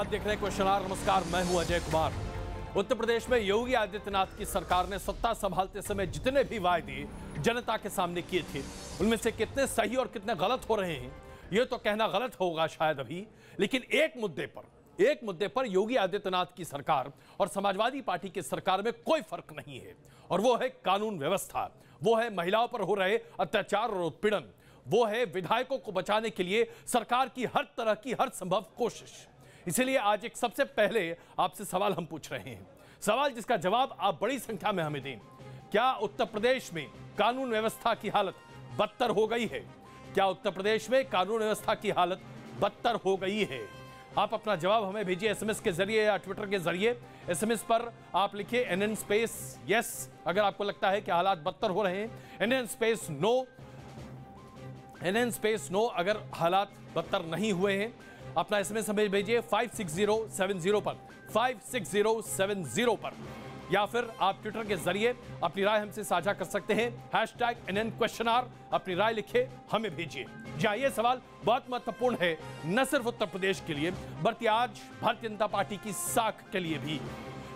आप देख रहे हैं क्वेश्चन आवर। नमस्कार, मैं हूं अजय कुमार। उत्तर प्रदेश में योगी आदित्यनाथ की सरकार ने सत्ता संभालते समय जितने भी वायदे जनता के सामने किए थे, उनमें से कितने सही और कितने गलत हो रहे हैं, यह तो कहना गलत होगा शायद अभी। लेकिन एक मुद्दे पर योगी आदित्यनाथ की सरकार और समाजवादी पार्टी की सरकार में कोई फर्क नहीं है, और वो है कानून व्यवस्था, वो है महिलाओं पर हो रहे अत्याचार और उत्पीड़न, वो है विधायकों को बचाने के लिए सरकार की हर तरह की हर संभव कोशिश। इसलिए आज एक सबसे पहले आपसे सवाल हम पूछ रहे हैं, सवाल जिसका जवाब आप बड़ी संख्या में हमें दें। क्या उत्तर प्रदेश में कानून व्यवस्था की हालत बदतर हो गई है? क्या उत्तर प्रदेश में कानून व्यवस्था की हालत बदतर हो गई है? आप अपना जवाब हमें भेजिए एसएमएस के जरिए या ट्विटर के जरिए। एसएमएस पर आप लिखिए NN स्पेस यस अगर आपको लगता है कि हालात बदतर हो रहे हैं, NN स्पेस नो अगर हालात बदतर नहीं हुए हैं। अपना एसएमएस हमें भेजिए 56070 पर 56070 पर, या फिर आप ट्विटर के जरिए अपनी राय हमसे साझा कर सकते हैं। #NN अपनी राय लिखे हमें भेजिए। जी, ये सवाल बहुत महत्वपूर्ण है, न सिर्फ उत्तर प्रदेश के लिए बल्कि आज भारतीय जनता पार्टी की साख के लिए भी,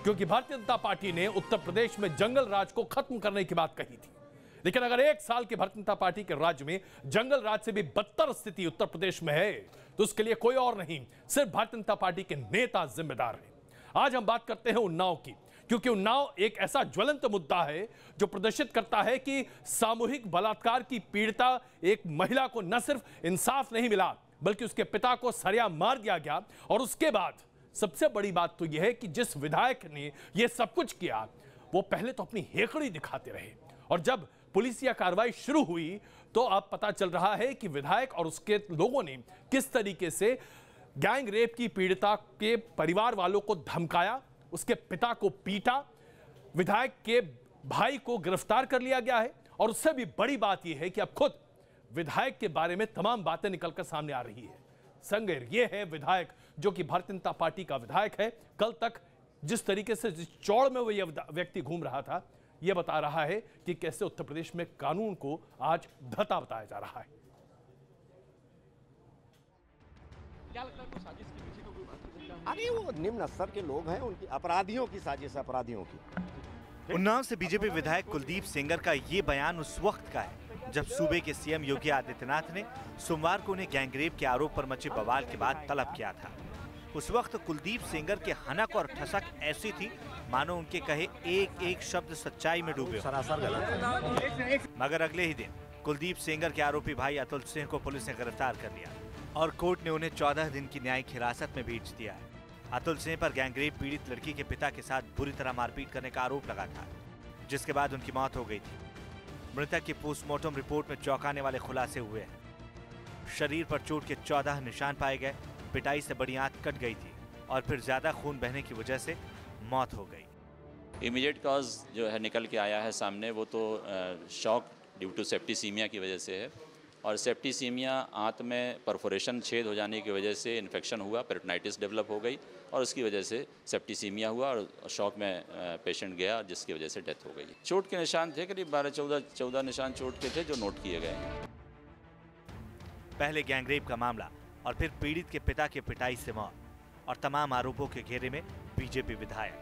क्योंकि भारतीय जनता पार्टी ने उत्तर प्रदेश में जंगल राज को खत्म करने की बात कही थी। लेकिन अगर एक साल की भारतीय जनता पार्टी के राज्य में जंगल राज से भी बदतर स्थिति उत्तर प्रदेश में है, तो उसके लिए कोई और नहीं, सिर्फ भारतीय जनता पार्टी के नेता जिम्मेदार हैं। आज हम बात करते हैं उन्नाव की, क्योंकि उन्नाव एक ऐसा ज्वलंत मुद्दा है जो प्रदर्शित करता है कि सामूहिक बलात्कार की पीड़िता एक महिला को न सिर्फ इंसाफ नहीं मिला, बल्कि उसके पिता को सरिया मार दिया गया। और उसके बाद सबसे बड़ी बात तो यह है कि जिस विधायक ने यह सब कुछ किया, वो पहले तो अपनी हेकड़ी दिखाते रहे, और जब पुलिसिया कार्रवाई शुरू हुई तो अब पता चल रहा है कि विधायक और उसके लोगों ने किस तरीके से गैंग रेप की पीड़िता के परिवार वालों को धमकाया, उसके पिता को पीटा, विधायक के भाई को गिरफ्तार कर लिया गया है। और उससे भी बड़ी बात यह है कि अब खुद विधायक के बारे में तमाम बातें निकलकर सामने आ रही है। संगेर ये है विधायक जो कि भारतीय जनता पार्टी का विधायक है। कल तक जिस तरीके से जिस चौड़ में वो ये व्यक्ति घूम रहा था, यह बता रहा है कि कैसे उत्तर प्रदेश में कानून को आज धता बताया जा रहा है। क्या लगता है साजिश के पीछे कोई बात? अरे वो निम्न स्तर के लोग हैं, उनकी अपराधियों की साजिश, अपराधियों की। उन्नाव से बीजेपी विधायक कुलदीप सेंगर का ये बयान उस वक्त का है जब सूबे के सीएम योगी आदित्यनाथ ने सोमवार को उन्हें गैंगरेप के आरोप पर मचे बवाल के बाद तलब किया था। उस वक्त कुलदीप सेंगर के हनक और ठसक ऐसी थी मानो उनके कहे एक एक शब्द सच्चाई में डूबे। मगर अगले ही दिन कुलदीप सेंगर के आरोपी भाई अतुल सिंह को पुलिस ने गिरफ्तार कर लिया और कोर्ट ने उन्हें 14 दिन की न्यायिक हिरासत में भेज दिया है। अतुल सिंह पर गैंगरेप पीड़ित लड़की के पिता के साथ बुरी तरह मारपीट करने का आरोप लगा था, जिसके बाद उनकी मौत हो गई थी। मृतक की पोस्टमार्टम रिपोर्ट में चौंकाने वाले खुलासे हुए हैं। शरीर पर चोट के 14 निशान पाए गए, पिटाई से बड़ी आंत कट गई थी और फिर ज्यादा खून बहने की वजह से मौत हो गई। इमीडिएट कॉज जो है निकल के आया है सामने, वो तो शॉक ड्यू टू सेप्टिसीमिया की वजह से है। और सेप्टिसीमिया आंत में परफोरेशन, छेद हो जाने की वजह से इन्फेक्शन हुआ, पेरिटोनाइटिस डेवलप हो गई और उसकी वजह से सेप्टिसीमिया हुआ और शॉक में पेशेंट गया, जिसकी वजह से डेथ हो गई। चोट के निशान थे करीब 12-14 निशान चोट के थे जो नोट किए गए हैं। पहले गैंगरेप का मामला और फिर पीड़ित के पिता के पिटाई से मौत और तमाम आरोपों के घेरे में बीजेपी विधायक।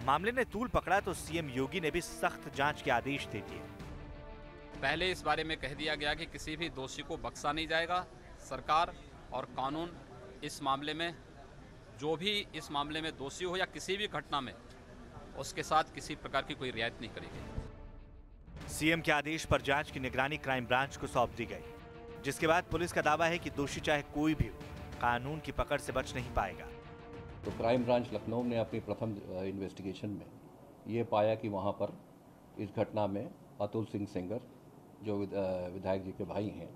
मामले ने तूल पकड़ा तो सीएम योगी ने भी सख्त जांच के आदेश दे दिए। पहले इस बारे में कह दिया गया कि किसी भी दोषी को बख्शा नहीं जाएगा। सरकार और कानून इस मामले में, जो भी इस मामले में दोषी हो या किसी भी घटना में, उसके साथ किसी प्रकार की कोई रियायत नहीं करेगी। सीएम के आदेश पर जांच की निगरानी क्राइम ब्रांच को सौंप दी गई, जिसके बाद पुलिस का दावा है कि दोषी चाहे कोई भी हो, कानून की पकड़ से बच नहीं पाएगा। तो क्राइम ब्रांच लखनऊ ने अपनी प्रथम इन्वेस्टिगेशन में ये पाया कि वहाँ पर इस घटना में अतुल सिंह सेंगर जो विधायक जी के भाई हैं,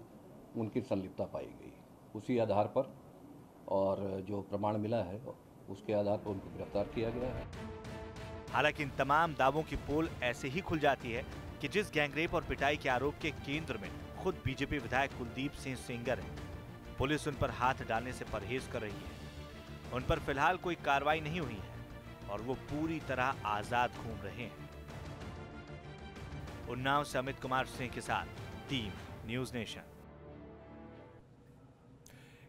उनकी संलिप्तता पाई गई। उसी आधार पर और जो प्रमाण मिला है उसके आधार पर उनको गिरफ्तार किया गया है। हालांकि इन तमाम दावों की पोल ऐसे ही खुल जाती है कि जिस गैंगरेप और पिटाई के आरोप के केंद्र में खुद बीजेपी विधायक कुलदीप सिंह सेंगर है, पुलिस उन पर हाथ डालने से परहेज कर रही है। उन पर फिलहाल कोई कार्रवाई नहीं हुई है और वो पूरी तरह आजाद घूम रहे हैं। उन्नाव से अमित कुमार सिंह के साथ टीम न्यूज नेशन।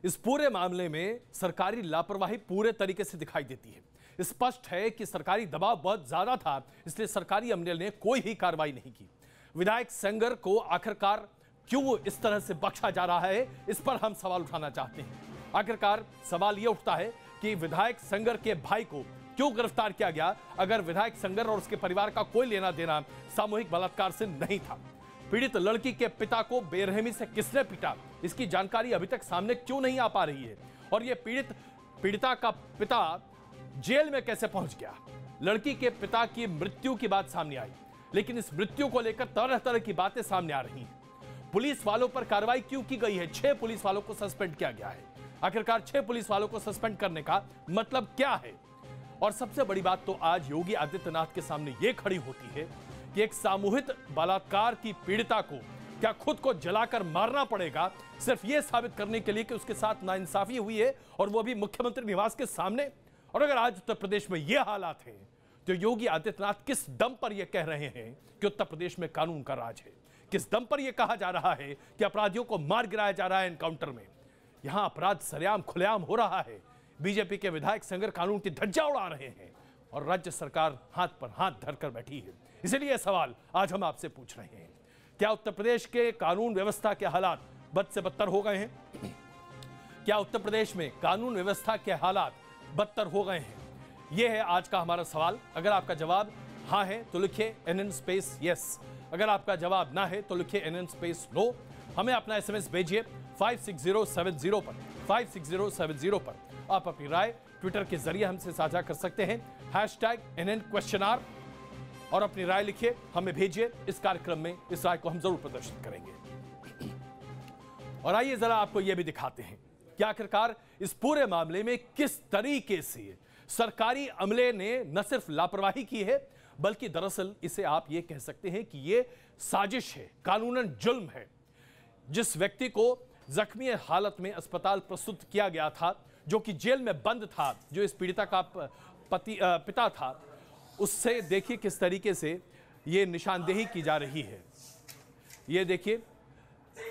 इस पूरे मामले में सरकारी लापरवाही पूरे तरीके से दिखाई देती है। स्पष्ट है कि सरकारी दबाव बहुत ज्यादा था, इसलिए सरकारी अमले ने कोई भी कार्रवाई नहीं की। विधायक सेंगर को आखिरकार क्यों इस तरह से बख्शा जा रहा है, इस पर हम सवाल उठाना चाहते हैं। आखिरकार सवाल यह उठता है कि विधायक सेंगर के भाई को क्यों गिरफ्तार किया गया, अगर विधायक सेंगर और उसके परिवार का कोई लेना देना सामूहिक बलात्कार से नहीं था। पीड़ित लड़की के पिता को बेरहमी से किसने पीटा, इसकी जानकारी अभी तक सामने क्यों नहीं आ पा रही है। और यह पीड़िता का पिता जेल में कैसे पहुंच गया। लड़की के पिता की मृत्यु की बात सामने आई, लेकिन इस मृत्यु को लेकर तरह तरह की बातें सामने आ रही हैं। पुलिस वालों पर कार्रवाई क्यों की गई है, 6 पुलिस वालों को सस्पेंड किया गया है। आखिरकार 6 पुलिस वालों को सस्पेंड करने का मतलब क्या है। और सबसे बड़ी बात तो आज योगी आदित्यनाथ के सामने यह खड़ी होती है कि एक सामूहिक बलात्कार की पीड़िता को क्या खुद को जलाकर मारना पड़ेगा, सिर्फ यह साबित करने के लिए कि उसके साथ नाइंसाफी हुई है, और वो भी मुख्यमंत्री निवास के सामने। और अगर आज उत्तर प्रदेश में यह हालात हैं तो योगी आदित्यनाथ किस दम पर यह कह रहे हैं कि उत्तर प्रदेश में कानून का राज है, किस दम पर यह कहा जा रहा है कि अपराधियों को मार गिराया जा रहा है एनकाउंटर में। यहां अपराध सरेआम खुलेआम हो रहा है। बीजेपी के विधायक सेंगर कानून की धज्जियां उड़ा रहे हैं और राज्य सरकार हाथ पर हाथ धरकर बैठी है। इसलिए यह सवाल आज हम आपसे पूछ रहे हैं, क्या उत्तर प्रदेश के कानून व्यवस्था के हालात बद से बदतर हो गए हैं? क्या उत्तर प्रदेश में कानून व्यवस्था के हालात बदतर हो गए हैं? यह है आज का हमारा सवाल। अगर आपका जवाब हाँ है तो लिखिए NN स्पेस यस, अगर आपका जवाब ना है तो लिखिए NN स्पेस नो। हमें अपना SMS भेजिए 56070 पर, 56070 पर। आप अपनी राय ट्विटर के जरिए हमसे साझा कर सकते हैं, #NN और अपनी राय लिखिए, हमें भेजिए। इस कार्यक्रम में इस राय को हम जरूर प्रदर्शित करेंगे। और आइए जरा आपको यह भी दिखाते हैं कि आखिरकार इस पूरे मामले में किस तरीके से सरकारी अमले ने न सिर्फ लापरवाही की है, बल्कि दरअसल इसे आप ये कह सकते हैं कि यह साजिश है, कानूनन जुल्म है। जिस व्यक्ति को जख्मी हालत में अस्पताल प्रस्तुत किया गया था, जो कि जेल में बंद था, जो इस पीड़िता का पिता था, उससे देखिए किस तरीके से ये निशानदेही की जा रही है। ये देखिए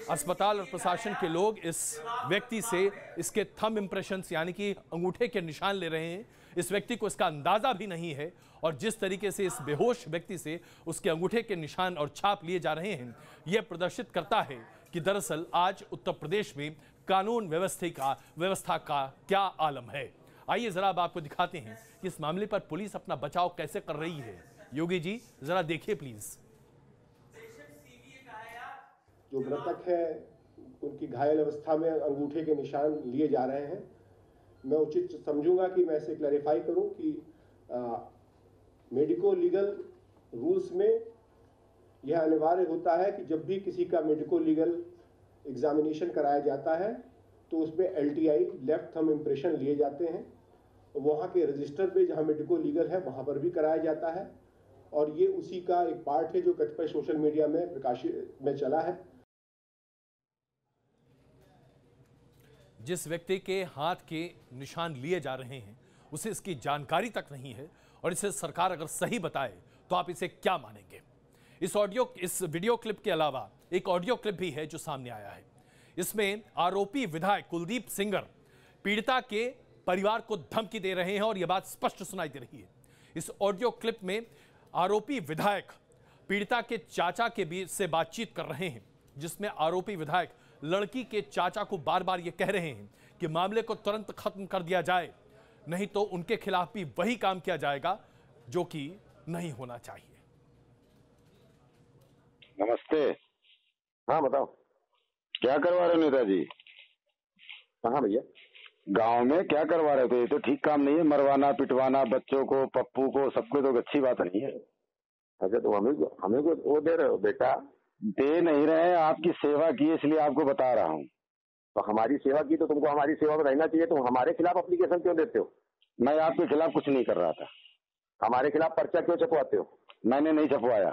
अस्पताल और प्रशासन के लोग इस व्यक्ति से इसके थंब इंप्रेशंस यानी कि अंगूठे के निशान ले रहे हैं। इस व्यक्ति को इसका अंदाजा भी नहीं है, और जिस तरीके से इस बेहोश व्यक्ति से उसके अंगूठे के निशान और छाप लिए जा रहे हैं, यह प्रदर्शित करता है कि दरअसल आज उत्तर प्रदेश में कानून व्यवस्था का क्या आलम है। आइए जरा अब आपको दिखाते हैं कि इस मामले पर पुलिस अपना बचाव कैसे कर रही है। योगी जी जरा देखिए प्लीज। जो मृतक है उनकी घायल अवस्था में अंगूठे के निशान लिए जा रहे हैं। मैं उचित समझूंगा कि मैं इसे क्लैरिफाई करूं कि मेडिको लीगल रूल्स में यह अनिवार्य होता है कि जब भी किसी का मेडिको लीगल एग्जामिनेशन कराया जाता है तो उसमें LTI लेफ्ट थंब इंप्रेशन लिए जाते हैं। वहाँ के रजिस्टर पे जहाँ मेडिको लीगल है वहाँ पर भी कराया जाता है, और ये उसी का एक पार्ट है जो कतिपय सोशल मीडिया में प्रकाशित में चला है। जिस व्यक्ति के हाथ के निशान लिए जा रहे हैं उसे इसकी जानकारी तक नहीं है, और इसे सरकार अगर सही बताए तो आप इसे क्या मानेंगे। इस वीडियो क्लिप के अलावा एक ऑडियो क्लिप भी है जो सामने आया है। इसमें आरोपी विधायक कुलदीप सेंगर पीड़िता के परिवार को धमकी दे रहे हैं, और यह बात स्पष्ट सुनाई दे रही है। इस ऑडियो क्लिप में आरोपी विधायक पीड़िता के चाचा के बीच से बातचीत कर रहे हैं, जिसमें आरोपी विधायक लड़की के चाचा को बार बार यह कह रहे हैं कि मामले को तुरंत खत्म कर दिया जाए, नहीं तो उनके खिलाफ भी वही काम किया जाएगा जो कि नहीं होना चाहिए। नमस्ते। हाँ बताओ, क्या करवा रहे हो नेताजी? हाँ भैया, गांव में क्या करवा रहे थे? ये तो ठीक काम नहीं है, मरवाना पिटवाना बच्चों को, पप्पू को, सबको तो अच्छी बात नहीं है। अच्छा तो हमें को वो दे रहे हो? बेटा दे नहीं रहे हैं, आपकी सेवा की इसलिए आपको बता रहा हूँ। तो हमारी सेवा की तो तुमको हमारी सेवा में रहना चाहिए। तुम हमारे खिलाफ एप्लीकेशन क्यों देते हो? मैं आपके खिलाफ कुछ नहीं कर रहा था। हमारे खिलाफ पर्चा क्यों छपवाते हो? मैंने नहीं छपवाया।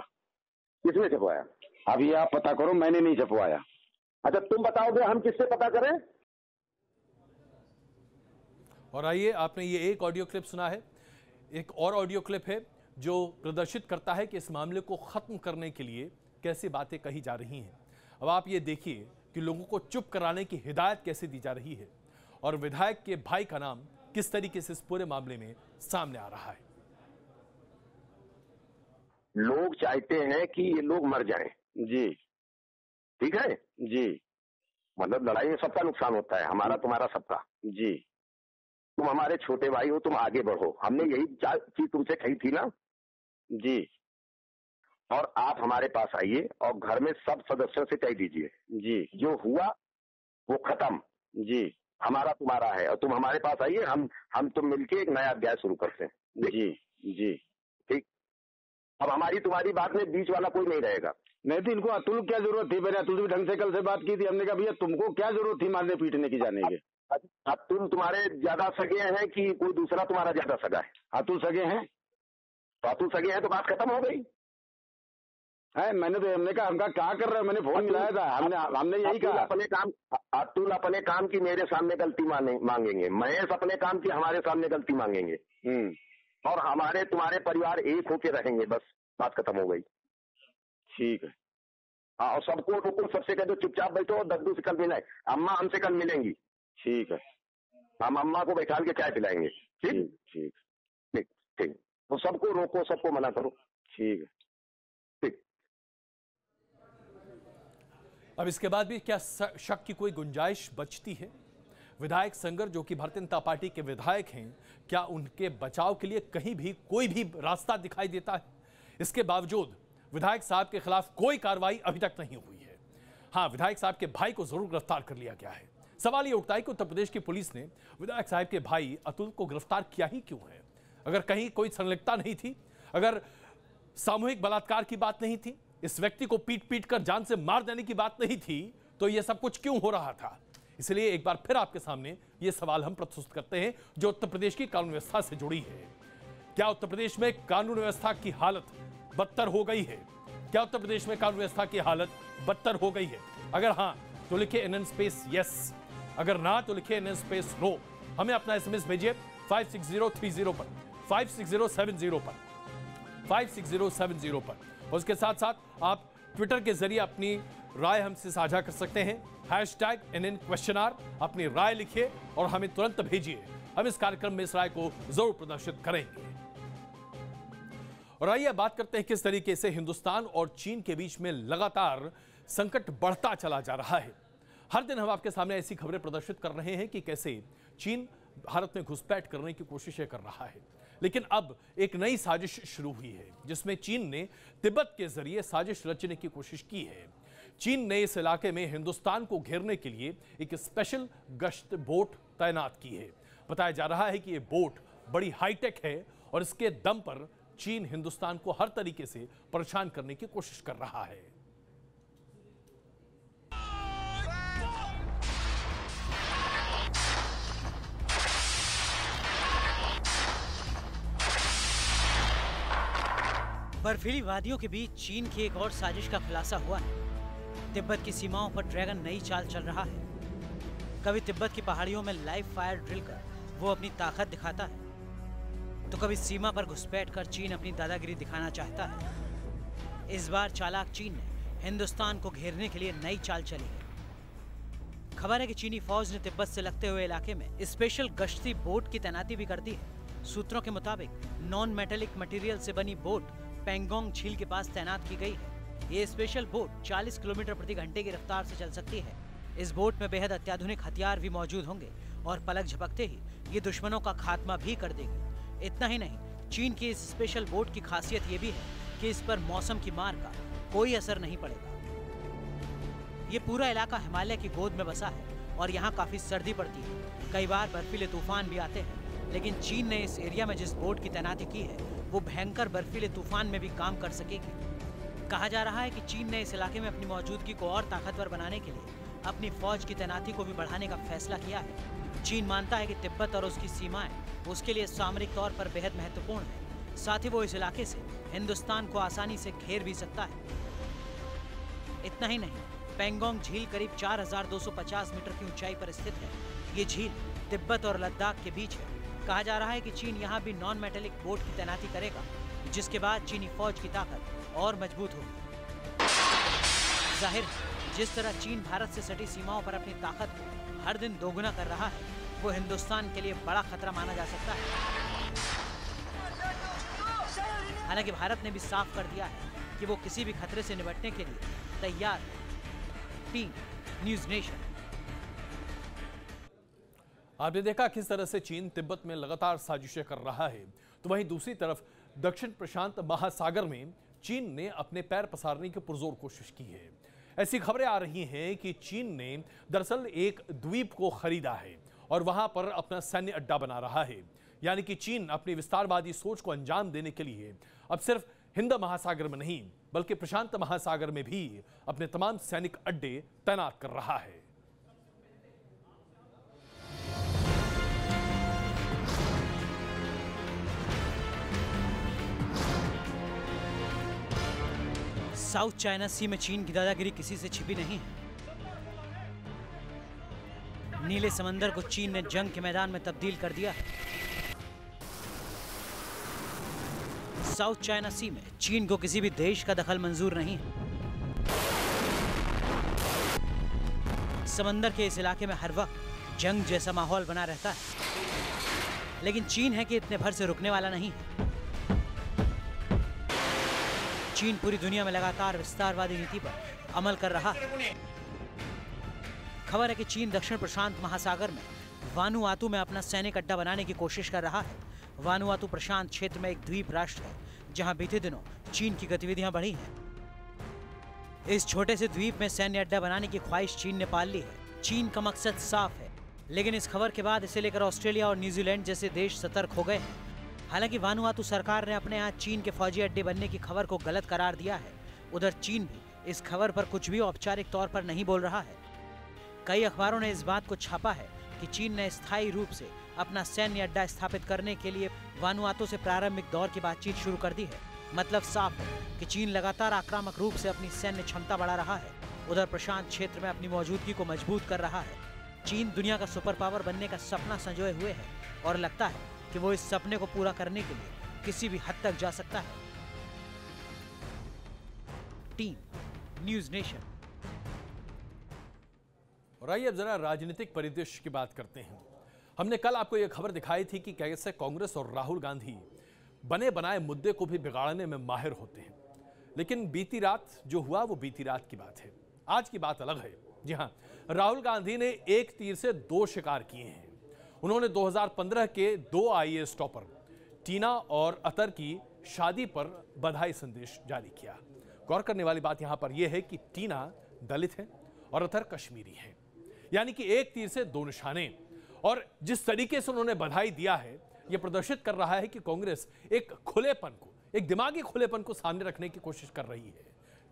किसने छपवाया? अभी आप पता करो, मैंने नहीं छपवाया। अच्छा तुम बताओगे, हम किससे पता करें? और आइए, आपने ये एक ऑडियो क्लिप सुना है, एक और ऑडियो क्लिप है जो प्रदर्शित करता है कि इस मामले को खत्म करने के लिए कैसी बातें कही जा रही हैं। अब आप ये देखिए कि लोगों को चुप कराने की हिदायत कैसे दी जा रही है। और विधायक के भाई का नाम किस तरीके से इस पूरे मामले में सामने आ रहा है। लोग चाहते हैं कि ये लोग मर जाएं। जी ठीक है जी, मतलब लड़ाई में सबका नुकसान होता है, हमारा तुम्हारा सबका। जी तुम हमारे छोटे भाई हो, तुम आगे बढ़ो, हमने यही चीज तुमसे कही थी ना। जी और आप हमारे पास आइए और घर में सब सदस्यों से कह दीजिए जी जो हुआ वो खत्म। जी हमारा तुम्हारा है और तुम हमारे पास आइए, हम तुम मिलके एक नया अध्याय शुरू करते हैं। जी जी ठीक। अब हमारी तुम्हारी बात में बीच वाला कोई नहीं रहेगा। नहीं तो इनको अतुल क्या जरूरत थी? मैंने अतुल से भी ढंग से कल से बात की थी, हमने कहा भैया तुमको क्या जरूरत थी मारने पीटने की जाने के? अतुल तुम्हारे ज्यादा सगे हैं कि कोई दूसरा तुम्हारा ज्यादा सगा है? अतुल सगे हैं। तो अतुल सगे हैं तो बात खत्म हो गई है। मैंने तो हमने कहा हमका क्या कर रहे हो, मैंने फोन मिलाया था, हमने यही कहा अतुल अपने काम की मेरे सामने गलती मांगेंगे, महेश अपने काम की हमारे सामने गलती मांगेंगे और हमारे तुम्हारे परिवार एक होके रहेंगे, बस बात खत्म हो गई। ठीक है। हाँ और सबको रुको, सबसे कह दो चुपचाप बैठो और दद्दू से कल मिलाए, अम्मा हमसे कल मिलेंगी। ठीक है। हम अम्मा को बैठा के चाय पिलाएंगे। ठीक ठीक ठीक ठीक। तो सबको रोको, सबको मना करो। ठीक है। अब इसके बाद भी क्या शक की कोई गुंजाइश बचती है? विधायक सेंगर जो कि भारतीय जनता पार्टी के विधायक हैं, क्या उनके बचाव के लिए कहीं भी कोई भी रास्ता दिखाई देता है? इसके बावजूद विधायक साहब के खिलाफ कोई कार्रवाई अभी तक नहीं हुई है। हाँ, विधायक साहब के भाई को जरूर गिरफ्तार कर लिया गया है। सवाल यह उठता है कि उत्तर प्रदेश की पुलिस ने विधायक साहब के भाई अतुल को गिरफ्तार किया ही क्यों है? अगर कहीं कोई संलिप्तता नहीं थी, अगर सामूहिक बलात्कार की बात नहीं थी, इस व्यक्ति को पीट पीट कर जान से मार देने की बात नहीं थी, तो यह सब कुछ क्यों हो रहा था? इसलिए एक बार फिर आपके सामने यह सवाल हम प्रस्तुत करते हैं जो उत्तर प्रदेश की कानून व्यवस्था से जुड़ी है। क्या उत्तर प्रदेश में कानून व्यवस्था की हालत बदतर हो गई है? क्या उत्तर प्रदेश में कानून व्यवस्था की हालत बदतर हो गई है? अगर हां तो लिखिए NN स्पेस यस, अगर ना तो लिखिए NN स्पेस नो। हमें अपना SMS भेजिए 56030 पर, 56070 पर, 56070 पर। उसके साथ साथ आप ट्विटर के जरिए अपनी राय हमसे साझा कर सकते हैं। #NN अपनी राय लिखिए और हमें तुरंत भेजिए। हम इस कार्यक्रम में इस राय को जरूर प्रदर्शित करेंगे। और आइए बात करते हैं किस तरीके से हिंदुस्तान और चीन के बीच में लगातार संकट बढ़ता चला जा रहा है। हर दिन हम आपके सामने ऐसी खबरें प्रदर्शित कर रहे हैं कि कैसे चीन भारत में घुसपैठ करने की कोशिशें कर रहा है, लेकिन अब एक नई साजिश शुरू हुई है जिसमें चीन ने तिब्बत के जरिए साजिश रचने की कोशिश की है। चीन ने इस इलाके में हिंदुस्तान को घेरने के लिए एक स्पेशल गश्त बोट तैनात की है। बताया जा रहा है कि यह बोट बड़ी हाईटेक है और इसके दम पर चीन हिंदुस्तान को हर तरीके से परेशान करने की कोशिश कर रहा है। बर्फीली वादियों के बीच चीन की एक और साजिश का खुलासा हुआ है। तिब्बत की सीमाओं पर ड्रैगन नई चाल चल रहा है। कभी तिब्बत की पहाड़ियों में लाइव फायर ड्रिल कर वो अपनी ताकत दिखाता है, तो कभी सीमा पर घुसपैठ कर चीन अपनी दादागिरी दिखाना चाहता है। इस बार चालाक चीन ने हिंदुस्तान को घेरने के लिए नई चाल चली है। खबर है कि चीनी फौज ने तिब्बत से लगते हुए इलाके में स्पेशल गश्ती बोट की तैनाती भी कर दी है। सूत्रों के मुताबिक नॉन मेटेलिक मटेरियल से बनी बोट पेंगोंग झील के पास तैनात की गई है। ये स्पेशल बोट 40 किलोमीटर प्रति घंटे की रफ्तार से चल सकती है। इस बोट में बेहद अत्याधुनिक हथियार भी मौजूद होंगे और पलक झपकते ही ये दुश्मनों का खात्मा भी कर देगी। इतना ही नहीं, चीन की इस स्पेशल बोट की खासियत ये भी है कि इस पर मौसम की मार का कोई असर नहीं पड़ेगा। ये पूरा इलाका हिमालय की गोद में बसा है और यहाँ काफी सर्दी पड़ती है। कई बार बर्फीले तूफान भी आते हैं, लेकिन चीन ने इस एरिया में जिस बोट की तैनाती की है वो भयंकर बर्फीले तूफान में भी काम कर सकेगी। कहा जा रहा है कि चीन ने इस इलाके में अपनी मौजूदगी को और ताकतवर बनाने के लिए अपनी फौज की तैनाती को भी बढ़ाने का फैसला किया है। चीन मानता है कि तिब्बत और उसकी सीमाएं उसके लिए सामरिक तौर पर बेहद महत्वपूर्ण है। साथ ही वो इस इलाके से हिंदुस्तान को आसानी से घेर भी सकता है। इतना ही नहीं, पेंगोंग झील करीब 4250 मीटर की ऊंचाई पर स्थित है। ये झील तिब्बत और लद्दाख के बीच है। कहा जा रहा है कि चीन यहाँ भी नॉन मेटेलिक बोट की तैनाती करेगा, जिसके बाद चीनी फौज की ताकत और मजबूत होगी। जाहिर है, जिस तरह चीन भारत से सटी सीमाओं पर अपनी ताकत को हर दिन दोगुना कर रहा है, वो हिंदुस्तान के लिए बड़ा खतरा माना जा सकता है। हालांकि भारत ने भी साफ कर दिया है कि वो किसी भी खतरे से निपटने के लिए तैयार है। Team news nation. आपने देखा किस तरह से चीन तिब्बत में लगातार साजिशें कर रहा है, तो वहीं दूसरी तरफ दक्षिण प्रशांत महासागर में चीन ने अपने पैर पसारने की पुरजोर कोशिश की है। ऐसी खबरें आ रही हैं कि चीन ने दरअसल एक द्वीप को खरीदा है और वहां पर अपना सैन्य अड्डा बना रहा है। यानी कि चीन अपनी विस्तारवादी सोच को अंजाम देने के लिए अब सिर्फ हिंद महासागर में नहीं बल्कि प्रशांत महासागर में भी अपने तमाम सैनिक अड्डे तैनात कर रहा है। साउथ चाइना सी में चीन की दादागिरी किसी से छिपी नहीं है। नीले समंदर को चीन ने जंग के मैदान में तब्दील कर दिया है। साउथ चाइना सी में चीन को किसी भी देश का दखल मंजूर नहीं है। समंदर के इस इलाके में हर वक्त जंग जैसा माहौल बना रहता है, लेकिन चीन है कि इतने भर से रुकने वाला नहीं है। चीन पूरी दुनिया में लगातार विस्तारवादी नीति पर अमल कर रहा है। खबर है कि चीन दक्षिण प्रशांत महासागर में वानुआतू में अपना सैनिक अड्डा बनाने की कोशिश कर रहा है। वानुआतू प्रशांत क्षेत्र में एक द्वीप राष्ट्र है जहां बीते दिनों चीन की गतिविधियां बढ़ी हैं। इस छोटे से द्वीप में सैन्य अड्डा बनाने की ख्वाहिश चीन ने पाल ली है। चीन का मकसद साफ है, लेकिन इस खबर के बाद इसे लेकर ऑस्ट्रेलिया और न्यूजीलैंड जैसे देश सतर्क हो गए हैं। हालांकि वानुआतू सरकार ने अपने यहाँ चीन के फौजी अड्डे बनने की खबर को गलत करार दिया है। उधर चीन भी इस खबर पर कुछ भी औपचारिक तौर पर नहीं बोल रहा है। कई अखबारों ने इस बात को छापा है कि चीन ने स्थायी रूप से अपना सैन्य अड्डा स्थापित करने के लिए वानुआतू से प्रारंभिक दौर की बातचीत शुरू कर दी है। मतलब साफ है कि चीन लगातार आक्रामक रूप से अपनी सैन्य क्षमता बढ़ा रहा है। उधर प्रशांत क्षेत्र में अपनी मौजूदगी को मजबूत कर रहा है। चीन दुनिया का सुपर पावर बनने का सपना संजोए हुए है और लगता है कि वो इस सपने को पूरा करने के लिए किसी भी हद तक जा सकता है। Team news nation. और आइए अब जरा राजनीतिक परिदृश्य की बात करते हैं। हमने कल आपको यह खबर दिखाई थी कि कैसे कांग्रेस और राहुल गांधी बने बनाए मुद्दे को भी बिगाड़ने में माहिर होते हैं, लेकिन बीती रात जो हुआ वो बीती रात की बात है। आज की बात अलग है। जी हां, राहुल गांधी ने एक तीर से दो शिकार किए हैं। उन्होंने 2015 के 2 आईएएस टॉपर टीना और अतर की शादी पर बधाई संदेश जारी किया। गौर करने वाली बात यहां पर यह है कि टीना दलित है और अतर कश्मीरी है, यानी कि एक तीर से दो निशाने। और जिस तरीके से उन्होंने बधाई दिया है, यह प्रदर्शित कर रहा है कि कांग्रेस एक खुलेपन को, एक दिमागी खुलेपन को सामने रखने की कोशिश कर रही है।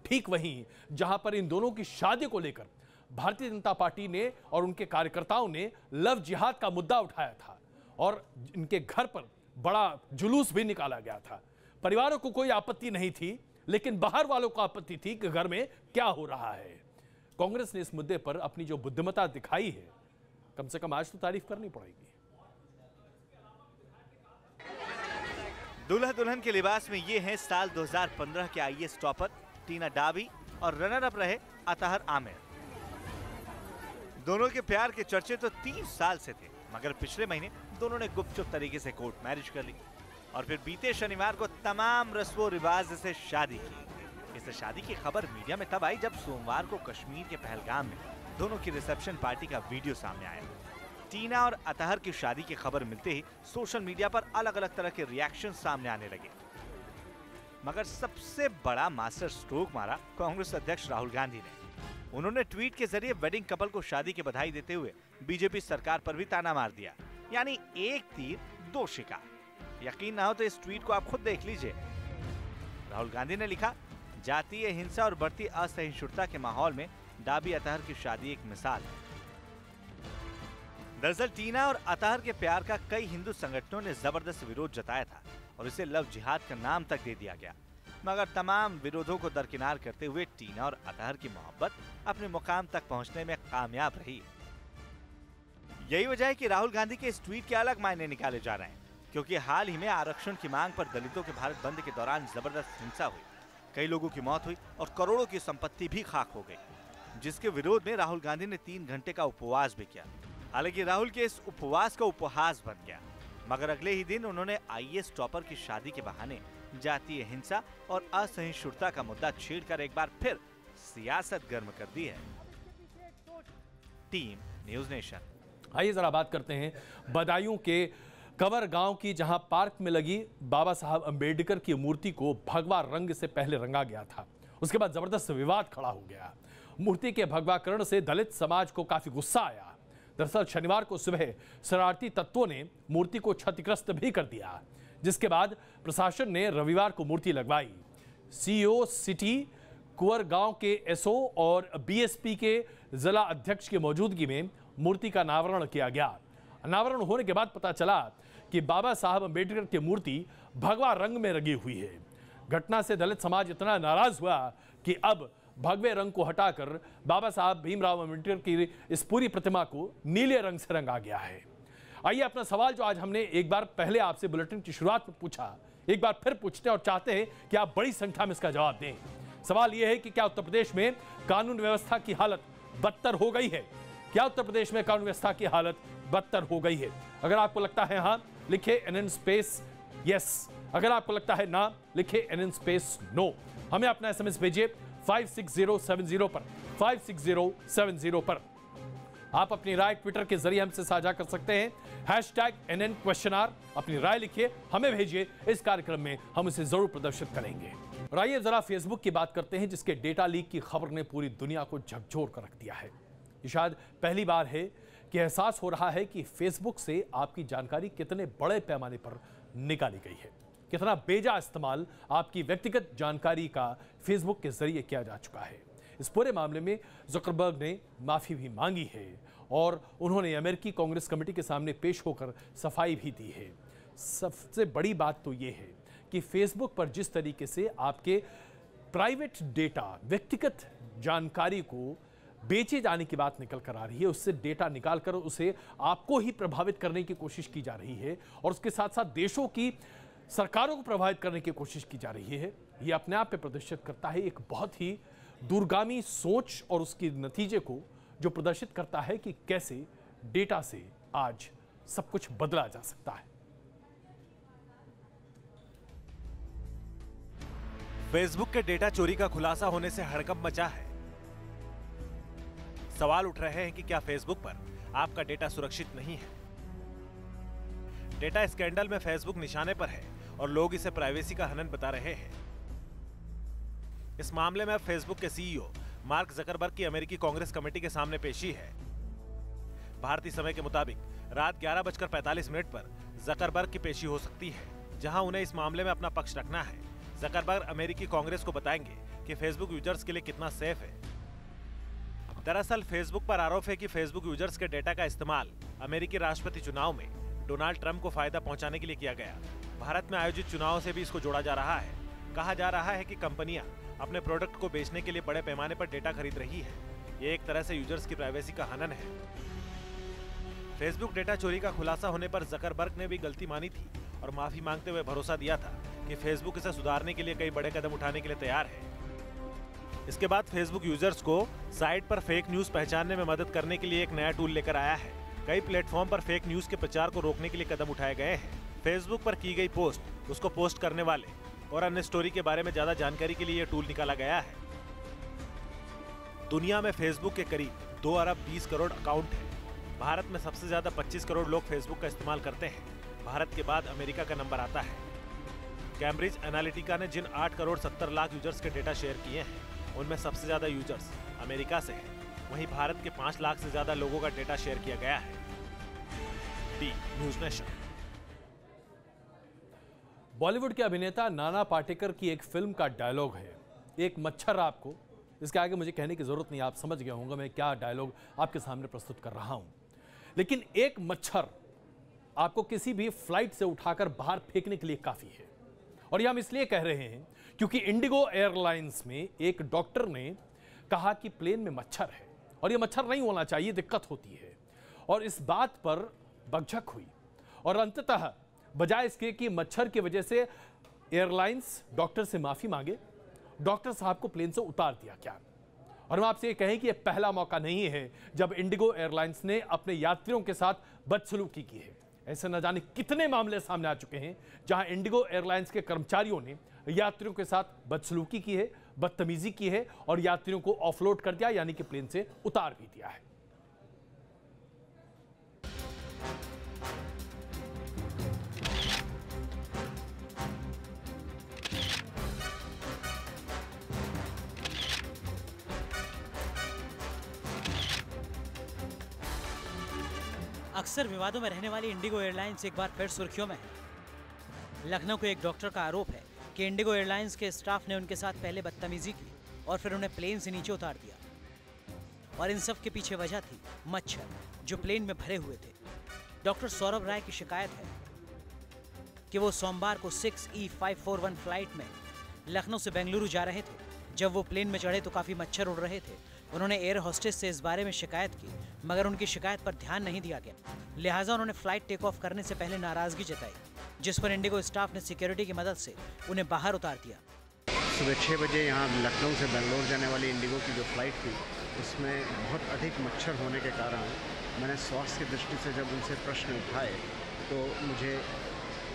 ठीक वहीं जहां पर इन दोनों की शादी को लेकर भारतीय जनता पार्टी ने और उनके कार्यकर्ताओं ने लव जिहाद का मुद्दा उठाया था और इनके घर पर बड़ा जुलूस भी निकाला गया था। परिवारों को कोई आपत्ति नहीं थी, लेकिन बाहर वालों को आपत्ति थी कि घर में क्या हो रहा है। कांग्रेस ने इस मुद्दे पर अपनी जो बुद्धिमत्ता दिखाई है, कम से कम आज तो तारीफ करनी पड़ेगी। दूल्हा दुल्हन के लिबास में ये हैं साल 2015 के आईएएस टॉपर टीना डावी और रनर अप रहे अतहर आमिर। दोनों के प्यार के चर्चे तो 3 साल से थे, मगर पिछले महीने दोनों ने गुपचुप तरीके से कोर्ट मैरिज कर ली और फिर बीते शनिवार को तमाम रस्मो रिवाज से शादी की। इस शादी की खबर मीडिया में तब आई जब सोमवार को कश्मीर के पहलगाम में दोनों की रिसेप्शन पार्टी का वीडियो सामने आया। टीना और अतहर की शादी की खबर मिलते ही सोशल मीडिया पर अलग अलग तरह के रिएक्शन सामने आने लगे, मगर सबसे बड़ा मास्टर स्ट्रोक मारा कांग्रेस अध्यक्ष राहुल गांधी ने। उन्होंने ट्वीट के जरिए वेडिंग कपल को शादी की बधाई देते हुए बीजेपी सरकार पर भी ताना मार दिया, यानी एक तीर दो शिकार। यकीन ना हो तो इस ट्वीट को आप खुद देख लीजिए। राहुल गांधी ने लिखा, जातीय हिंसा और बढ़ती असहिष्णुता के माहौल में डाबी अतहर की शादी एक मिसाल है। दरअसल टीना और अतहर के प्यार का कई हिंदू संगठनों ने जबरदस्त विरोध जताया था और इसे लव जिहाद का नाम तक दे दिया गया, मगर तमाम विरोधों को दरकिनार करते हुए टीना और अतहर की मोहब्बत अपने मुकाम तक पहुंचने में कामयाब रही। यही वजह है कि राहुल गांधी के इस ट्वीट के अलग मायने निकाले जा रहे हैं, क्योंकि हाल ही में आरक्षण की मांग पर दलितों के भारत बंद के दौरान जबरदस्त हिंसा हुई, कई लोगों की मौत हुई और करोड़ों की संपत्ति भी खाक हो गई, जिसके विरोध में राहुल गांधी ने 3 घंटे का उपवास भी किया। हालांकि राहुल के इस उपवास का उपहास बन गया, मगर अगले ही दिन उन्होंने आईएएस टॉपर की शादी के बहाने जातीय हिंसा और असहिष्णुता का मुद्दा छेड़कर एक बार फिर सियासत गर्म कर दी है। Team news nation. आइए जरा बात करते हैं बदायूं के कंवर गांव की, जहां पार्क में लगी बाबा साहब अंबेडकर की मूर्ति को भगवा रंग से पहले रंगा गया था। उसके बाद जबरदस्त विवाद खड़ा हो गया। मूर्ति के भगवाकरण से दलित समाज को काफी गुस्सा आया। दरअसल शनिवार को सुबह शरारती तत्वों ने मूर्ति को क्षतिग्रस्त भी कर दिया, जिसके बाद प्रशासन ने रविवार को मूर्ति लगवाई। सीईओ सिटी कुंवर गांव के एसओ और बीएसपी के जिला अध्यक्ष की मौजूदगी में मूर्ति का अनावरण किया गया। अनावरण होने के बाद पता चला कि बाबा साहब अंबेडकर की मूर्ति भगवा रंग में रंगी हुई है। घटना से दलित समाज इतना नाराज हुआ कि अब भगवे रंग को हटाकर बाबा साहब भीमराव अंबेडकर की इस पूरी प्रतिमा को नीले रंग से रंगा गया है। आइए अपना सवाल जो आज हमने एक बार पहले आपसे बुलेटिन की शुरुआत में पूछा, एक बार फिर पूछते हैं और चाहते हैं कि आप बड़ी संख्या में इसका जवाब दें। सवाल यह है कि क्या उत्तर प्रदेश में कानून व्यवस्था की हालत बदतर हो गई है? क्या उत्तर प्रदेश में कानून व्यवस्था की हालत बदतर हो गई है? अगर आपको लगता है हाँ, लिखे NN स्पेस यस। अगर आपको लगता है ना, लिखे NN स्पेस नो। हमें अपना SMS भेजिए 56070 पर, 56070 पर। आप अपनी राय ट्विटर के जरिए हमसे साझा कर सकते हैं, #NN_, अपनी राय लिखिए, हमें भेजिए। इस कार्यक्रम में हम इसे जरूर प्रदर्शित करेंगे। और आइए जरा फेसबुक की बात करते हैं, जिसके डेटा लीक की खबर ने पूरी दुनिया को झकझोर कर रख दिया है। ये शायद पहली बार है कि एहसास हो रहा है कि फेसबुक से आपकी जानकारी कितने बड़े पैमाने पर निकाली गई है, कितना बेजा इस्तेमाल आपकी व्यक्तिगत जानकारी का फेसबुक के जरिए किया जा चुका है। इस पूरे मामले में जुकरबर्ग ने माफी भी मांगी है और उन्होंने अमेरिकी कांग्रेस कमेटी के सामने पेश होकर सफाई भी दी है। सबसे बड़ी बात तो यह है कि फेसबुक पर जिस तरीके से आपके प्राइवेट डेटा, व्यक्तिगत जानकारी को बेचे जाने की बात निकल कर आ रही है, उससे डेटा निकालकर उसे आपको ही प्रभावित करने की कोशिश की जा रही है और उसके साथ साथ देशों की सरकारों को प्रभावित करने की कोशिश की जा रही है। यह अपने आप में प्रदर्शित करता है एक बहुत ही दूरगामी सोच और उसके नतीजे को, जो प्रदर्शित करता है कि कैसे डेटा से आज सब कुछ बदला जा सकता है। फेसबुक के डेटा चोरी का खुलासा होने से हड़कंप मचा है। सवाल उठ रहे हैं कि क्या फेसबुक पर आपका डेटा सुरक्षित नहीं है? डेटा स्कैंडल में फेसबुक निशाने पर है और लोग इसे प्राइवेसी का हनन बता रहे हैं। इस मामले में अब फेसबुक के सीईओ मार्क जकरबर्ग की अमेरिकी कांग्रेस कमेटी के सामने पेशी है। भारतीय समय के मुताबिक रात 11:45 पर जकरबर्ग की पेशी हो सकती है, जहां उन्हें इस मामले में अपना पक्ष रखना है। जकरबर्ग अमेरिकी कांग्रेस को बताएंगे कि फेसबुक यूजर्स के लिए कितना सेफ है। दरअसल फेसबुक पर आरोप है कि फेसबुक यूजर्स के डेटा का इस्तेमाल अमेरिकी राष्ट्रपति चुनाव में डोनाल्ड ट्रंप को फायदा पहुंचाने के लिए किया गया। भारत में आयोजित चुनाव से भी इसको जोड़ा जा रहा है। कहा जा रहा है कि कंपनियां अपने प्रोडक्ट को बेचने के लिए बड़े पैमाने पर डेटा खरीद रही है। ये एक तरह से यूजर्स की प्राइवेसी का हनन है। फेसबुक डेटा चोरी का खुलासा होने पर जकरबर्ग ने भी गलती मानी थी और माफी मांगते हुए भरोसा दिया था कि फेसबुक इसे सुधारने के लिए कई बड़े कदम उठाने के लिए तैयार है। इसके बाद फेसबुक यूजर्स को साइट पर फेक न्यूज पहचानने में मदद करने के लिए एक नया टूल लेकर आया है। कई प्लेटफॉर्म पर फेक न्यूज के प्रचार को रोकने के लिए कदम उठाए गए हैं। फेसबुक पर की गई पोस्ट, उसको पोस्ट करने वाले और अन्य स्टोरी के बारे में ज्यादा जानकारी के लिए यह टूल निकाला गया है। दुनिया में फेसबुक के करीब 2 अरब 20 करोड़ अकाउंट है। भारत में सबसे ज्यादा 25 करोड़ लोग फेसबुक का इस्तेमाल करते हैं। भारत के बाद अमेरिका का नंबर आता है। कैम्ब्रिज एनालिटिका ने जिन 8 करोड़ 70 लाख यूजर्स के डेटा शेयर किए हैं, उनमें सबसे ज्यादा यूजर्स अमेरिका से हैं। वहीं भारत के 5 लाख से ज्यादा लोगों का डेटा शेयर किया गया है। D news nation. बॉलीवुड के अभिनेता नाना पाटेकर की एक फिल्म का डायलॉग है, एक मच्छर। आपको इसके आगे मुझे कहने की जरूरत नहीं, आप समझ गए होंगे मैं क्या डायलॉग आपके सामने प्रस्तुत कर रहा हूं। लेकिन एक मच्छर आपको किसी भी फ्लाइट से उठाकर बाहर फेंकने के लिए काफी है। और यह हम इसलिए कह रहे हैं क्योंकि इंडिगो एयरलाइंस में एक डॉक्टर ने कहा कि प्लेन में मच्छर है और यह मच्छर नहीं होना चाहिए, दिक्कत होती है। और इस बात पर बकझक हुई और अंततः बजाय इसके कि मच्छर की वजह से एयरलाइंस डॉक्टर से माफी मांगे, डॉक्टर साहब को प्लेन से उतार दिया गया। और हम आपसे ये कहें कि यह पहला मौका नहीं है जब इंडिगो एयरलाइंस ने अपने यात्रियों के साथ बदसलूकी की है। ऐसे न जाने कितने मामले सामने आ चुके हैं जहां इंडिगो एयरलाइंस के कर्मचारियों ने यात्रियों के साथ बदसलूकी की है, बदतमीजी की है और यात्रियों को ऑफलोड कर दिया, यानी कि प्लेन से उतार भी दिया है। अक्सर विवादों में रहने वाली इंडिगो एयरलाइंस एक बार फिर सुर्खियों में है। लखनऊ के एक डॉक्टर का आरोप है कि इंडिगो एयरलाइंस के स्टाफ ने उनके साथ पहले बदतमीजी की और फिर उन्हें प्लेन से नीचे उतार दिया। और इन सब के पीछे वजह थी मच्छर जो प्लेन में भरे हुए थे। डॉक्टर सौरभ राय की शिकायत है कि वो सोमवार को 6E541 फ्लाइट में लखनऊ से बेंगलुरु जा रहे थे। जब वो प्लेन में चढ़े तो काफ़ी मच्छर उड़ रहे थे। उन्होंने एयर होस्टेस से इस बारे में शिकायत की, मगर उनकी शिकायत पर ध्यान नहीं दिया गया। लिहाजा उन्होंने फ्लाइट टेक ऑफ करने से पहले नाराजगी जताई, जिस पर इंडिगो स्टाफ ने सिक्योरिटी की मदद से उन्हें बाहर उतार दिया। सुबह 6 बजे यहाँ लखनऊ से बेंगलोर जाने वाली इंडिगो की जो फ्लाइट थी, उसमें बहुत अधिक मच्छर होने के कारण मैंने स्वास्थ्य की दृष्टि से जब उनसे प्रश्न उठाए तो मुझे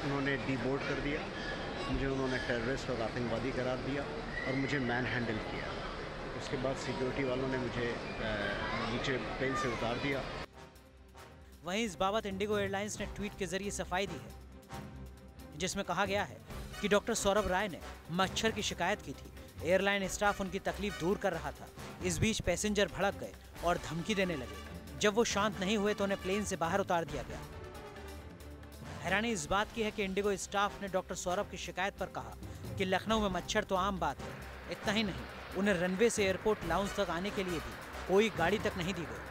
उन्होंने डीबोर्ड कर दिया, मुझे उन्होंने टेररिस्ट और आतंकवादी करार दिया और मुझे मैन हैंडल किया। उसके बाद सिक्योरिटी वालों ने मुझे नीचे प्लेन से उतार दिया। वहीं इस बाबत इंडिगो एयरलाइंस ने ट्वीट के जरिए सफाई दी है, जिसमें कहा गया है कि डॉक्टर सौरभ राय ने मच्छर की शिकायत की थी। एयरलाइन स्टाफ उनकी तकलीफ दूर कर रहा था। इस बीच पैसेंजर भड़क गए और धमकी देने लगे। जब वो शांत नहीं हुए तो उन्हें प्लेन से बाहर उतार दिया गया। हैरानी इस बात की है कि इंडिगो स्टाफ ने डॉक्टर सौरभ की शिकायत पर कहा कि लखनऊ में मच्छर तो आम बात है। इतना ही नहीं, उन्हें रनवे से एयरपोर्ट लाउंज तक आने के लिए भी कोई गाड़ी तक नहीं दी गई।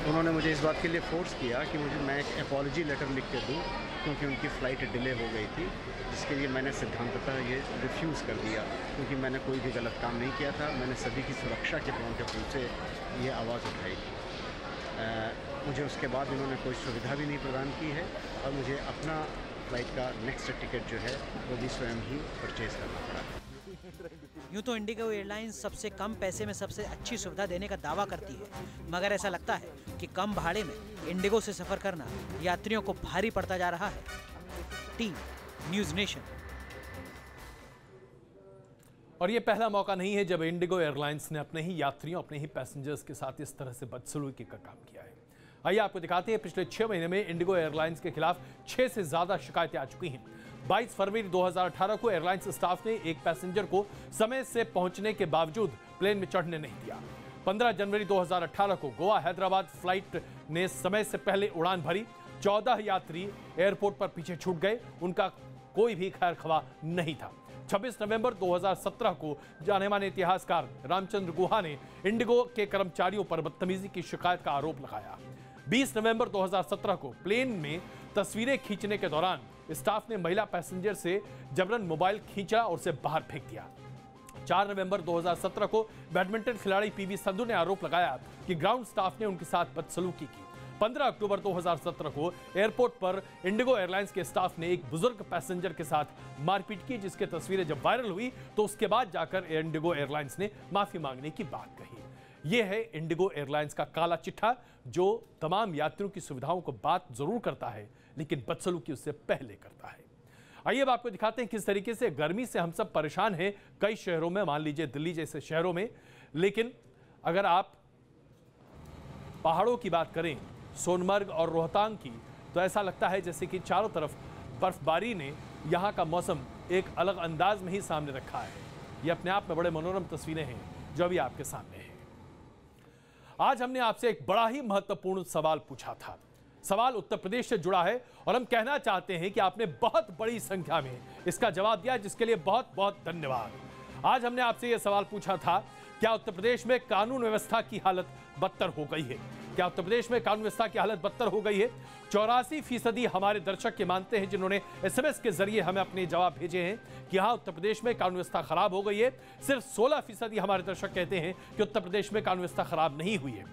उन्होंने मुझे इस बात के लिए फोर्स किया कि मैं एक अपॉलजी लेटर लिख के दूं, क्योंकि उनकी फ़्लाइट डिले हो गई थी, जिसके लिए मैंने सिद्धांततः ये रिफ्यूज़ कर दिया, क्योंकि मैंने कोई भी गलत काम नहीं किया था। मैंने सभी की सुरक्षा के पॉइंट ऑफ व्यू से ये आवाज़ उठाई थी। मुझे उसके बाद इन्होंने कोई सुविधा भी नहीं प्रदान की है और मुझे अपना फ़्लाइट का नेक्स्ट टिकट जो है वो भी स्वयं ही परचेज़ करना पड़ा। यूँ तो इंडिगो एयरलाइंस सबसे कम पैसे में सबसे अच्छी सुविधा देने का दावा करती है, मगर ऐसा लगता है कि कम भाड़े में इंडिगो से सफ़र करना यात्रियों को भारी पड़ता जा रहा है। Team news nation. और ये पहला मौका नहीं है जब इंडिगो एयरलाइंस ने अपने ही यात्रियों, अपने ही पैसेंजर्स के साथ इस तरह से बदसलूकी का काम किया है। आइए आपको दिखाते हैं पिछले 6 महीने में इंडिगो एयरलाइंस के खिलाफ 6 से ज्यादा शिकायतें आ चुकी हैं। 22 फरवरी 2018 को एयरलाइंस स्टाफ ने एक पैसेंजर को समय से पहुंचने के बावजूद प्लेन में चढ़ने नहीं दिया। 15 जनवरी 2018 को गोवा हैदराबाद फ्लाइट ने समय से पहले उड़ान भरी। 14 यात्री एयरपोर्ट पर पीछे छूट गए, उनका कोई भी खैर खबर नहीं था। 26 नवंबर 2017 को जाने माने इतिहासकार रामचंद्र गुहा ने इंडिगो के कर्मचारियों पर बदतमीजी की शिकायत का आरोप लगाया। 20 नवंबर 2017 को प्लेन में तस्वीरें खींचने के दौरान स्टाफ ने महिला पैसेंजर से जबरन मोबाइल खींचा और उसे बाहर फेंक दिया। 4 नवंबर 2017 को बैडमिंटन खिलाड़ी पीवी संधू ने आरोप लगाया कि ग्राउंड स्टाफ ने उनके साथ बदसलूकी की। 15 अक्टूबर 2017 को एयरपोर्ट पर इंडिगो एयरलाइंस के स्टाफ ने एक बुजुर्ग पैसेंजर के साथ मारपीट की, जिसकी तस्वीरें जब वायरल हुई तो उसके बाद जाकर इंडिगो एयरलाइंस ने माफी मांगने की बात कही। यह है इंडिगो एयरलाइंस का काला चिट्ठा, जो तमाम यात्रियों की सुविधाओं को बात जरूर करता है लेकिन बदसलूकी उससे पहले करता है। आइए अब आपको दिखाते हैं किस तरीके से गर्मी से हम सब परेशान हैं कई शहरों में, मान लीजिए दिल्ली जैसे शहरों में। लेकिन अगर आप पहाड़ों की बात करें, सोनमर्ग और रोहतांग की, तो ऐसा लगता है जैसे कि चारों तरफ बर्फबारी ने यहाँ का मौसम एक अलग अंदाज में ही सामने रखा है। ये अपने आप में बड़े मनोरम तस्वीरें हैं जो अभी आपके सामने हैं। आज हमने आपसे एक बड़ा ही महत्वपूर्ण सवाल पूछा था। सवाल उत्तर प्रदेश से जुड़ा है और हम कहना चाहते हैं कि आपने बहुत बड़ी संख्या में इसका जवाब दिया, जिसके लिए बहुत बहुत धन्यवाद। आज हमने आपसे यह सवाल पूछा था, क्या उत्तर प्रदेश में कानून व्यवस्था की हालत बदतर हो गई है? क्या उत्तर प्रदेश में कानून व्यवस्था की हालत बदतर हो गई है? 84% हमारे दर्शक ये मानते हैं, जिन्होंने SMS के जरिए हमें अपने जवाब भेजे हैं कि हाँ, उत्तर प्रदेश में कानून व्यवस्था खराब हो गई है। सिर्फ 16% हमारे दर्शक कहते हैं कि उत्तर प्रदेश में कानून व्यवस्था खराब नहीं हुई है।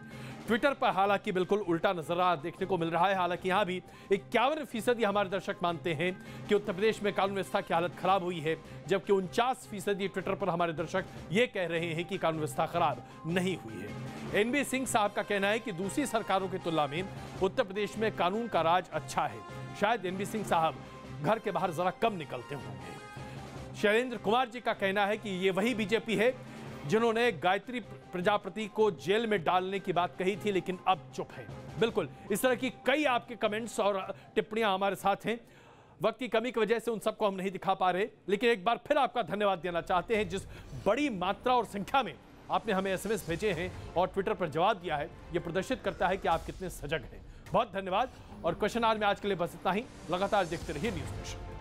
ट्विटर पर हालांकि बिल्कुल उल्टा नजर देखने को मिल रहा है। हालांकि यहां भी 51% हमारे दर्शक मानते हैं कि उत्तर प्रदेश में कानून व्यवस्था की हालत खराब हुई है, जबकि 49% ट्विटर पर हमारे दर्शक ये कह रहे हैं कि कानून व्यवस्था खराब नहीं हुई है। एनबी सिंह साहब का कहना है कि दूसरी सरकारों की तुलना में उत्तर प्रदेश में कानून का राज अच्छा है। शायद एनबी सिंह साहब घर के बाहर जरा कम निकलते होंगे। शैलेंद्र कुमार जी का कहना है कि ये वही बीजेपी है जिन्होंने गायत्री प्रजापति को जेल में डालने की बात कही थी, लेकिन अब चुप है। बिल्कुल इस तरह की कई आपके कमेंट्स और टिप्पणियां हमारे साथ हैं। वक्त की कमी की वजह से उन सबको हम नहीं दिखा पा रहे, लेकिन एक बार फिर आपका धन्यवाद देना चाहते हैं। जिस बड़ी मात्रा और संख्या में आपने हमें SMS भेजे हैं और ट्विटर पर जवाब दिया है, यह प्रदर्शित करता है कि आप कितने सजग हैं। बहुत धन्यवाद। और क्वेश्चन आवर में आज के लिए बस इतना ही। लगातार देखते रहिए न्यूज़ नेशन।